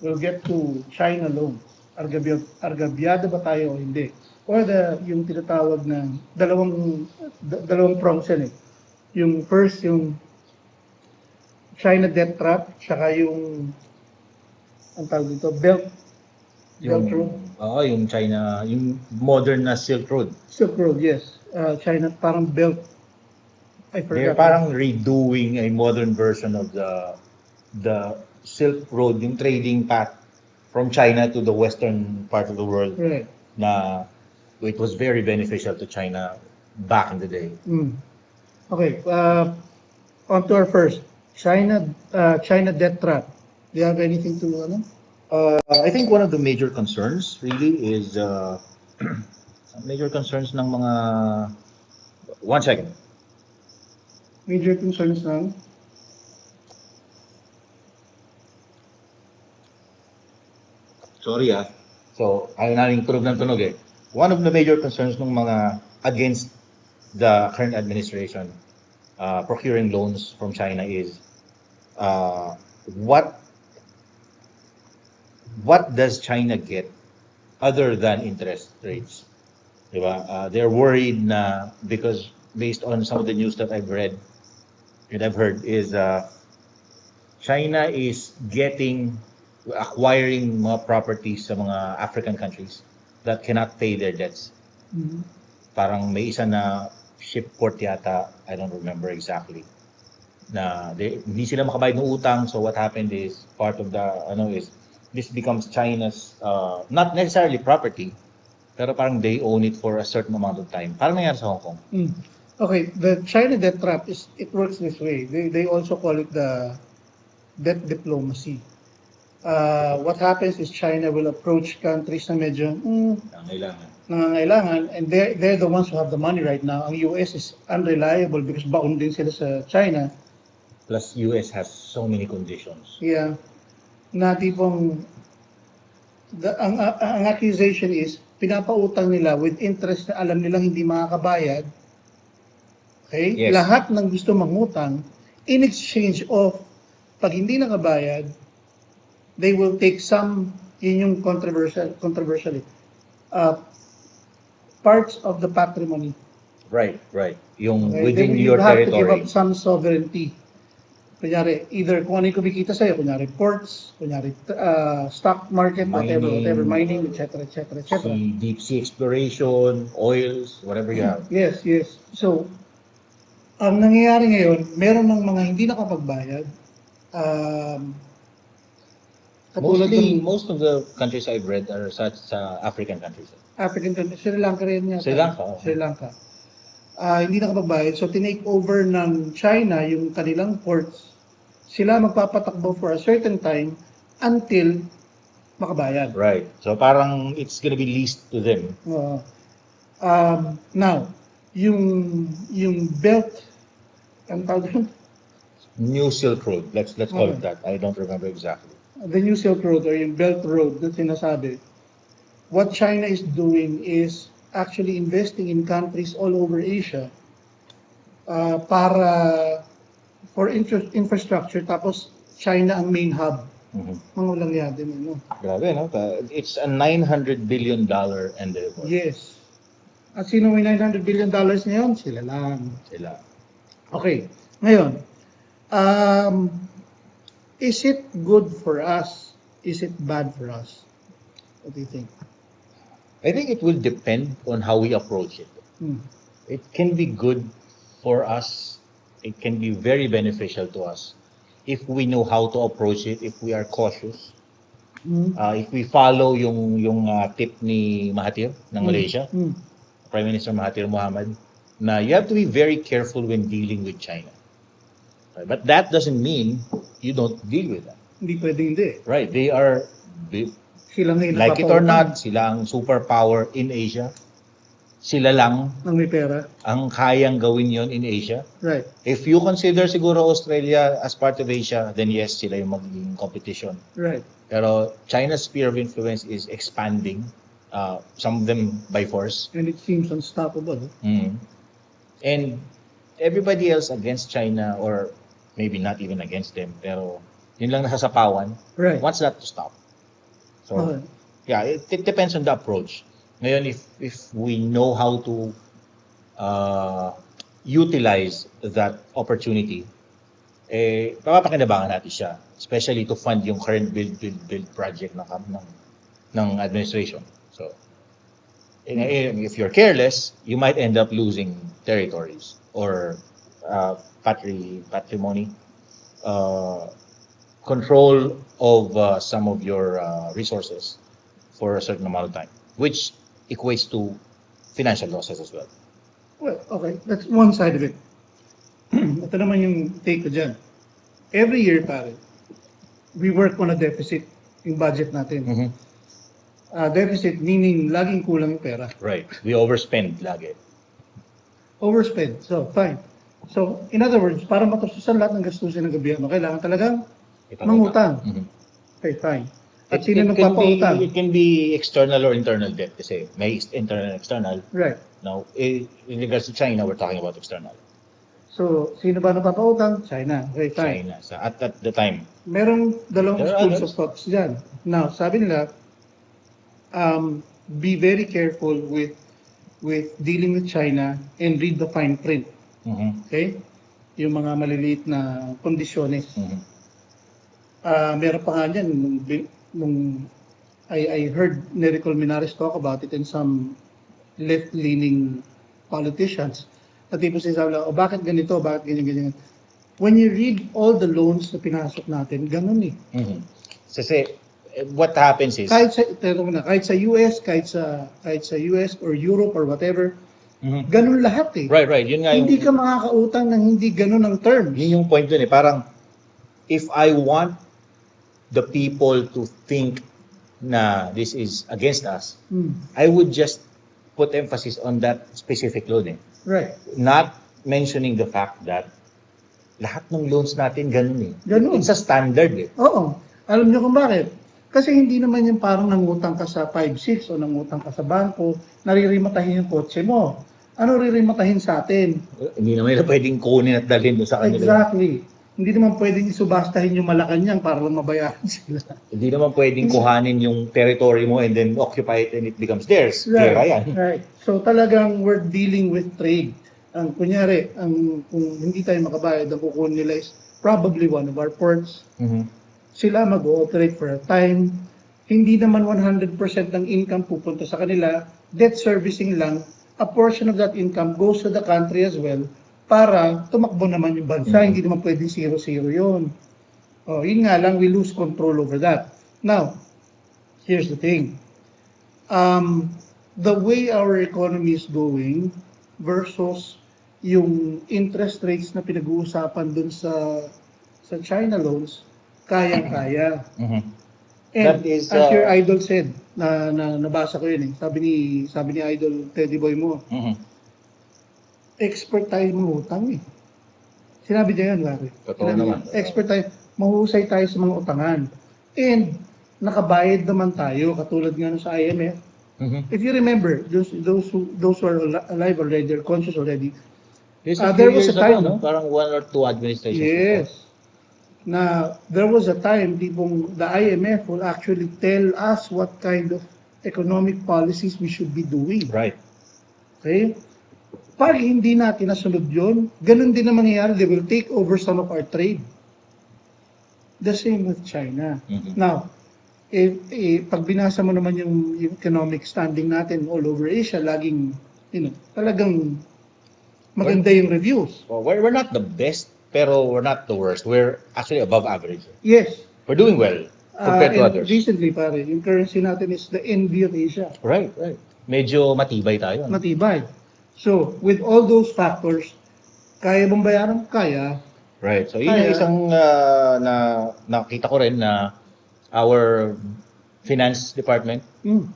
will get to China loans. Agrabyado ba tayo o hindi? Or yung tinatawag na dalawang prongs yan eh. Yung first, yung China debt trap, saka yung, ang tawag dito, Belt Road. Yung China, yung modern na Silk Road. Silk Road, yes. China, parang Belt. I They're forgot. parang redoing a modern version of the Silk Road, yung trading path from China to the western part of the world. Right. Na it was very beneficial to China back in the day. Okay, on to our first. China debt trap. Do you have anything to, I think one of the major concerns really is major concerns ng mga 1 second. Major concerns ng Sorry So, ayaw namin tunog ng tunog eh. One of the major concerns ng mga against the current administration procuring loans from China is what does China get other than interest rates? Diba? They're worried na because based on some of the news that I've read and I've heard is China is acquiring mga properties sa mga African countries that cannot pay their debts. Parang may isa na ship port yata, I don't remember exactly, na hindi sila makabayad ng utang, so what happened is part of the is this becomes China's not necessarily property, pero parang they own it for a certain amount of time. Parang nangyari sa Hong Kong. Okay, the China debt trap it works this way. They also call it the debt diplomacy. What happens is China will approach countries na medyo nangangailangan, and they're the ones who have the money right now. Ang US is unreliable because baon din sila sa China. Plus US has so many conditions. Yeah. Na tipong ang accusation is pinapautang nila with interest na alam nilang hindi makakabayad. Okay? Yes. Lahat ng gusto mangutang in exchange of pag hindi nakabayad, they will take some, yun yung controversially, parts of the patrimony. Right. Yung Okay? within You your have to territory. give up some sovereignty. Kunyari, either kung ano yung kumikita sa'yo, kunyari ports, kunyari stock market, whatever, mining, etc. Deep sea exploration, oils, whatever you have. Yes. So, ang nangyayari ngayon, meron ng mga hindi nakapagbayad. Most of the countries I've read are such African countries. African countries, Sri Lanka rin yata. Sri Lanka. Hindi nakapagbayad. So, tinake over ng China yung kanilang ports. Sila magpapatakbo for a certain time until makabayad. Right. So, parang it's gonna be leased to them. Now, yung belt, ang tawag doon? New Silk Road. Let's call it that. I don't remember exactly. The New Silk Road or yung Belt Road na sinasabi, what China is doing is actually investing in countries all over Asia for infrastructure, tapos China ang main hub. Mga walang yadin. Grabe, no? It's a $900 billion endeavor. Yes. At sino may $900 billion ngayon? Sila lang. Okay. Ngayon, is it good for us? Is it bad for us? What do you think? I think it will depend on how we approach it. It can be good for us. It can be very beneficial to us if we know how to approach it, if we are cautious. If we follow yung tip ni Mahathir ng Malaysia, Prime Minister Mahathir Mohamad, na you have to be very careful when dealing with China. But that doesn't mean you don't deal with them. Hindi pwedeng hindi. Right, they are, like it or not, sila ang superpower in Asia. Sila lang ang may pera ang kayang gawin yon in Asia. Right. If you consider siguro Australia as part of Asia, then yes, sila yung magiging competition. Right. Pero China's sphere of influence is expanding, some of them by force. And it seems unstoppable. And everybody else against China, or maybe not even against them, pero yun lang nasasapawan, Right. wants that to stop. So, Okay. yeah, it depends on the approach. Ngayon, if we know how to utilize that opportunity, papapakinabangan natin siya. Especially to fund yung current build project ng administration. So, if you're careless, you might end up losing territories or patrimony, control of some of your resources for a certain amount of time, which equates to financial losses as well. Well, okay, that's one side of it. Ito naman yung take ko dyan. Every year, pare, we work on a deficit yung budget natin. Mm-hmm. Deficit meaning laging kulang yung pera. Right. We overspend lagi. Overspend. So, fine. So, in other words, para matustusan lahat ng gastusin ng gobyerno, kailangan talagang mangutang. Mm-hmm. Okay, fine. At sino nagpapautang? It can be external or internal debt kasi may internal and external. Right. Now, in regards to China, we're talking about external. So, sino ba nagpapautang? China. Okay, fine. China. So, at the time. Merong dalawang There are schools others. of thoughts dyan. Now, sabi nila, be very careful with dealing with China and read the fine print. Mm-hmm. Okay? Yung mga maliliit na kondisyones. Mm-hmm. Meron pa nga dyan, nung I heard Nery Colmenares talk about it and some left-leaning politicians. At tipos sinasabi lang, bakit ganito, bakit ganyan. When you read all the loans na pinasok natin, ganun eh. Mm-hmm. Kasi, what happens is... Kahit sa US, kahit sa US or Europe or whatever, mm-hmm. ganun lahat eh. Right. Yun nga Hindi ka makakautang ng hindi ganun ang terms. Yun yung point dun eh. Parang, if I want the people to think na this is against us, I would just put emphasis on that specific loan eh. Right. Not mentioning the fact that lahat ng loans natin ganun eh. Ganun. It's a standard eh. Oo. Alam niyo kung bakit? Kasi hindi naman yung parang nangutang ka sa 5-6 o nangutang ka sa bangko, naririmatahin yung kotse mo. Ano ririmatahin sa atin? Hindi naman nila pwedeng kunin at dalhin doon sa kanila. Exactly. Hindi naman pwedeng isubastahin yung Malacanang para lang mabayaran sila. Hindi naman pwedeng kuhanin yung territory mo and then occupy it and it becomes theirs. Kaya yan. Right. So talagang we're dealing with trade. Ang kunyari, kung hindi tayo makabayad, ang kukunin nila is probably one of our ports. Mm-hmm. Sila mag-ooperate for a time. Hindi naman 100% ng income pupunta sa kanila. Debt servicing lang. A portion of that income goes to the country as well para tumakbo naman yung bansa. Mm-hmm. Hindi naman pwedeng 0-0 yun. Yun nga lang, we lose control over that. Now, here's the thing. The way our economy is going versus yung interest rates na pinag-uusapan dun sa China loans, kayang-kaya. Mm-hmm. And That is, as your idol said, na nabasa ko yun eh. Sabi ni idol Teddy Boy mo, Mm-hmm. expert tayo mangutang eh. Sinabi niya yun, Larry. Totoo naman. Expert tayo, mahusay tayo sa mga utangan. And nakabayad naman tayo, katulad nga sa IMF. Mm-hmm. If you remember, those who are alive already, or conscious already, There was a time, no? Parang 1 or 2 administrations. yes. Na there was a time, the IMF will actually tell us what kind of economic policies we should be doing. Right. Okay? Pag hindi natin nasunod yun, ganun din ang mangyayari. They will take over some of our trade. The same with China. Mm-hmm. Now, pag binasa mo naman yung economic standing natin all over Asia, laging, talagang maganda yung reviews. Well, we're not the best, pero we're not the worst. We're actually above average. Yes. We're doing well compared to And others. recently, pare, yung currency natin is the envy of Asia. Right. Medyo matibay tayo. Matibay. So, with all those factors, kaya bang bayaran? Kaya. Right. So, yun yung isang na nakita ko rin na our finance department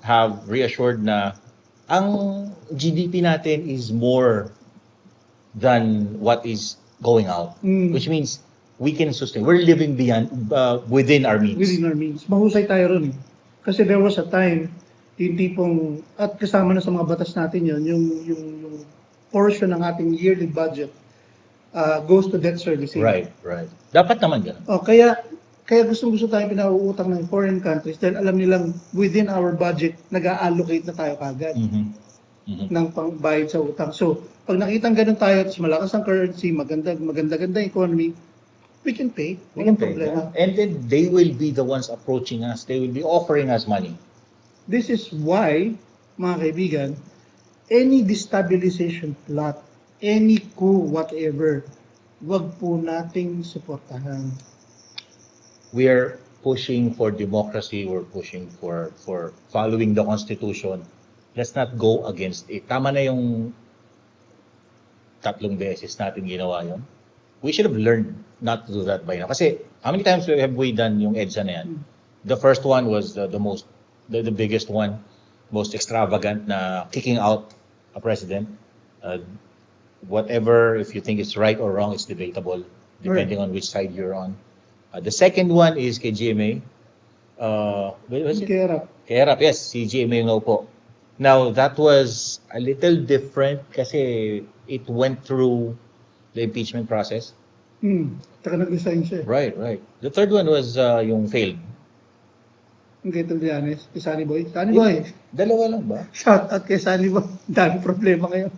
have reassured na ang GDP natin is more than what is going out. Which means we can sustain. We're living within our means. Within our means. Mahusay tayo ron eh. Kasi there was a time, yung tipong, at kasama na sa mga batas natin yun, yung portion ng ating yearly budget goes to debt servicing. Right. Dapat naman ganun. Kaya Kaya gustong-gusto tayong pinauutang ng foreign countries dahil alam nilang within our budget, nag-allocate na tayo kagad ng pangbayad sa utang. So, pag nakitang ganun tayo, at malakas ang currency, maganda economy, we can pay. Walang problema. And then they will be the ones approaching us. They will be offering us money. This is why, mga kaibigan, any destabilization plot, any coup, whatever, wag po nating suportahan. We are pushing for democracy. We're pushing for following the Constitution. Let's not go against it. Tama na yung 3 beses natin ginawa yun. We should have learned not to do that by now. Kasi how many times have we done yung EDSA na yan? The first one was the biggest one, most extravagant na kicking out a president. Whatever, if you think it's right or wrong, it's debatable, depending on which side you're on. The second one is kay GMA. What was it? Kay Erap, yes, si GMA yung po. Now, that was a little different kasi it went through the impeachment process. Taka nag-resign siya. Right. The third one was yung failed. Okay, to be honest, kay Sunny Boy. Sunny Boy, Dalawa lang ba? shout out kay Sunny Boy. Dami problema ngayon.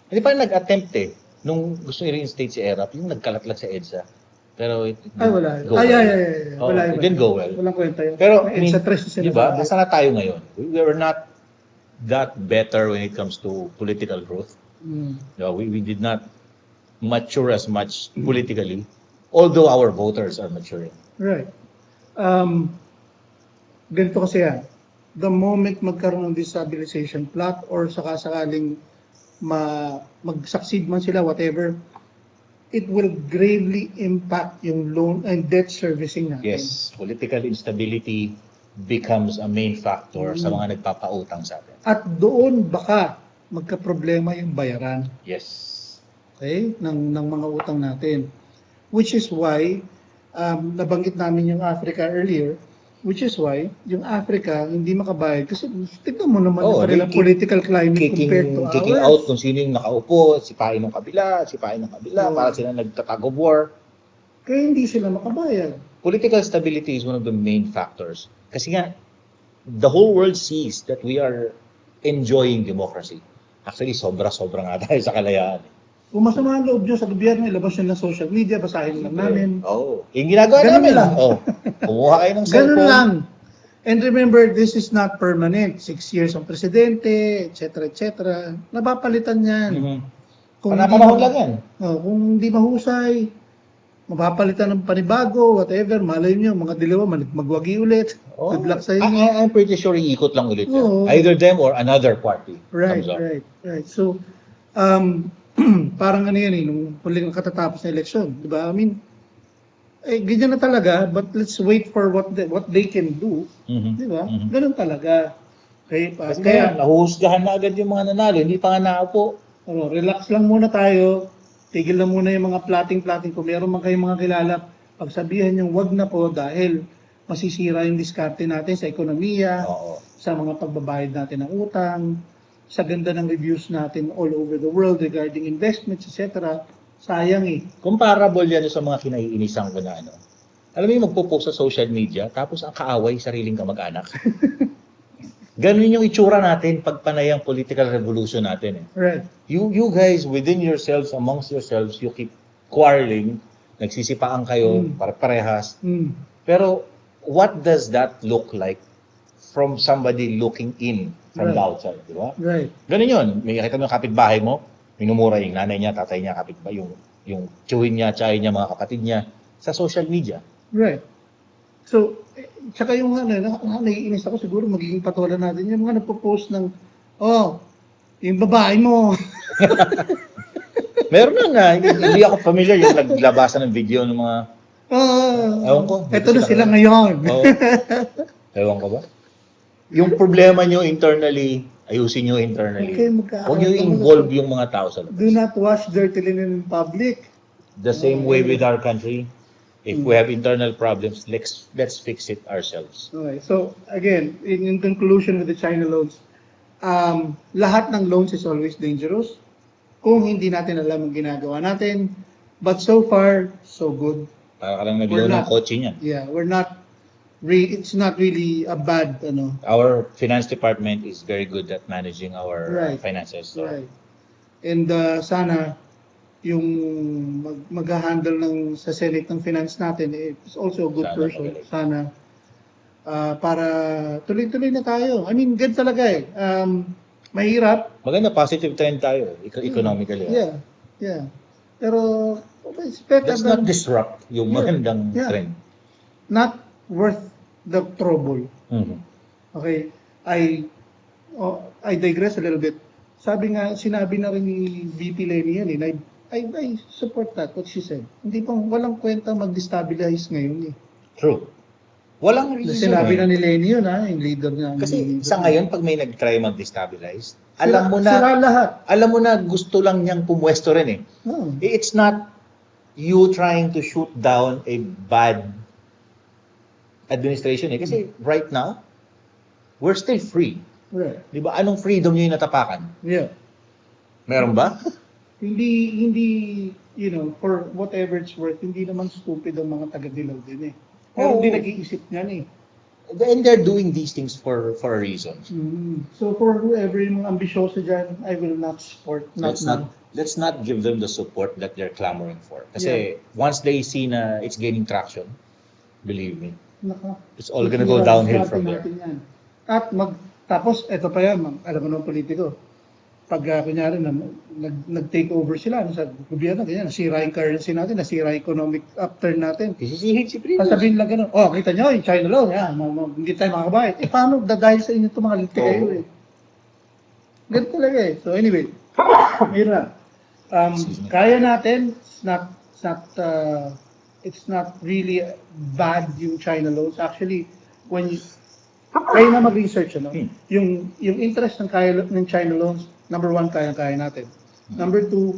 Hindi pa nag-attempt nung gusto i-reinstate si Erap, yung nagkalat-lat sa EDSA. Pero it Wala. go well. Wala. It didn't go well. Walang kwenta yun. Pero, Sa tres na di ba, sinasabi. asa na tayo ngayon? We were not that better when it comes to political growth. No, we did not mature as much politically, although our voters are maturing. Right. Ganito kasi yan. The moment magkaroon ng destabilization plot or sakasakaling mag-succeed man sila, whatever, it will gravely impact yung loan and debt servicing natin. Yes, political instability becomes a main factor sa mga nagpapautang sa atin. At doon baka magka-problema yung bayaran. Yes. Okay? Ng mga utang natin. Which is why, nabanggit namin yung Africa earlier, which is why, yung Africa hindi makabayad. Kasi tignan mo naman yung kanilang political climate compared to kicking ours. out kung sino yung nakaupo, sipain ng kabila, para sila nagtatag of war. Kaya hindi sila makabayad. Political stability is one of the main factors. Kasi nga, the whole world sees that we are enjoying democracy. Actually, sobra-sobra nga tayo sa kalayaan. Kung masama ang loob nyo sa gobyerno, ilabas nyo ng social media, basahin lang namin. Yung ginagawa Ganun namin. lang. Kumuha kayo ng Ganun cellphone. lang. And remember, this is not permanent. 6 years ang presidente, etc. Napapalitan yan. Panahon lang yan. Kung hindi mahusay, mapapalitan ng panibago, whatever, malay nyo, mga dilawa, magwagi ulit. Good luck sa inyo. I'm pretty sure iikot lang ulit yan. Oo. Either them or another party Right. comes up. So, parang ano yan nung huling katatapos na eleksyon, di ba? I mean, ganyan na talaga, but let's wait for what they can do, di ba? Ganun talaga. Okay, Kaya nahuhusgahan na agad yung mga nanalo, hindi pa nga naupo. Relax lang muna tayo, tigil na muna yung mga plating-plating. Kung meron man kayong mga kilala, pagsabihan yung wag na po dahil masisira yung diskarte natin sa ekonomiya, sa mga pagbabayad natin ng utang, sa ganda ng reviews natin all over the world regarding investments, etc. Sayang eh. Comparable yan sa mga kinaiinisan ko na ano. Alam mo yung magpo-post sa social media, tapos ang kaaway, sariling kamag-anak. Ganun yung itsura natin pag panayang political revolution natin eh. Right. You guys, within yourselves, amongst yourselves, you keep quarreling, nagsisipaan kayo, parehas. Pero, what does that look like from somebody looking in from the outside, di ba? Right. Ganun yun. May nakita mo yung kapitbahay mo, minumura yung nanay niya, tatay niya, kapitbahay, yung tiyuhin niya, tsahin niya, mga kapatid niya, sa social media. Right. So, tsaka yung naiinis ako, siguro magiging patulan natin yung mga nagpo-post ng, yung babae mo. Meron na nga, hindi ako familiar yung naglabasan ng video ng mga, ewan ko. Eto na sila ngayon. Ewan ko ba? Yung problema nyo internally, ayusin nyo internally. Huwag nyo involve yung mga tao sa labas. Do not wash dirty linen in public. The same way with our country. If we have internal problems, let's fix it ourselves. Okay. So, again, in conclusion with the China loans, lahat ng loans is always dangerous kung hindi natin alam ang ginagawa natin. But so far, so good. Para ka lang We're nabilo ng not- kotse niyan. Yeah, it's not really a bad, Our finance department is very good at managing our Right. finances. So, right. And sana yung mag-handle sa Senate ng finance natin is also a good Sana person. magaling. Sana para tuloy-tuloy na tayo. I mean, ganun talaga eh. Mahirap. maganda, positive trend tayo, economically. Yeah, yeah. Pero it's better Let's than not disrupt yung Yeah. magandang Yeah. trend. not worth the trouble. Mhm. Okay, I digress a little bit. Sinabi na rin ni VP Lenny yan eh. I support that, what she said. Hindi pang walang kwenta mag-destabilize ngayon eh. True. Walang reason. Sinabi eh. na ni Lenny yun ha, yung leader niya. Kasi sa ngayon, pag may nag-try mag-destabilize, sira lahat. alam mo na gusto lang niyang pumwesto rin eh. Oh. It's not you trying to shoot down a bad administration eh. Kasi right now, we're still free. Right. Di ba? Anong freedom niyo yung natapakan? Yeah. Meron ba? Hindi, for whatever it's worth, hindi naman stupid ang mga taga-Dilaw din eh. Pero Oo. hindi nag-iisip niyan eh. And they're doing these things for a reason. So for whoever yung mga ambisyoso dyan, I will not support. Let's not give them the support that they're clamoring for. Kasi once they see na it's gaining traction, believe me, it's all gonna go downhill from there. Yan. At tapos, eto pa yan, alam mo ng politiko, pag kunyari nag-take over sila sa gobyerno, ganyan, nasira yung currency natin, nasira yung economic upturn natin. Isisihin si Primus. Sasabihin lang ganun, kita nyo, yung China law, yan, hindi tayo makakabayad. Paano, dahil sa inyo ito mga linti kayo eh. Ganun talaga eh. So anyway, mira, kaya natin, it's not really bad yung China laws. Actually, when kayo na mag-research, yung interest ng China loans, number one, kaya natin. Number two,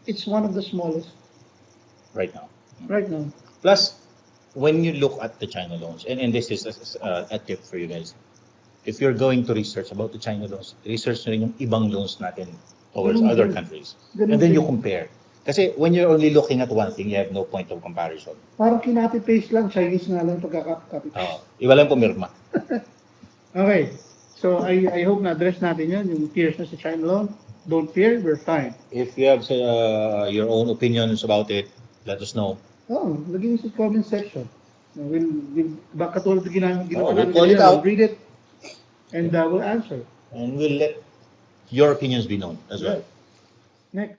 it's one of the smallest Right now. right now. Plus, when you look at the China loans, and this is a tip for you guys, if you're going to research about the China loans, research nyo rin yung ibang loans natin towards Ganun other din. countries. Ganun And then din. you compare. Kasi when you're only looking at one thing, you have no point of comparison. Parang kinapy-paste lang, Chinese nga lang pagkaka-copy-paste. Iba lang pumirma. Okay, so I hope na-address natin yun, yung fears na sa China loan. Don't fear, we're fine. If you have your own opinions about it, let us know. Lagyan sa comment section. Baka katulad na ginawa We'll namin call it kanina, out. we'll read it, and we'll answer. And we'll let your opinions be known as well. Next.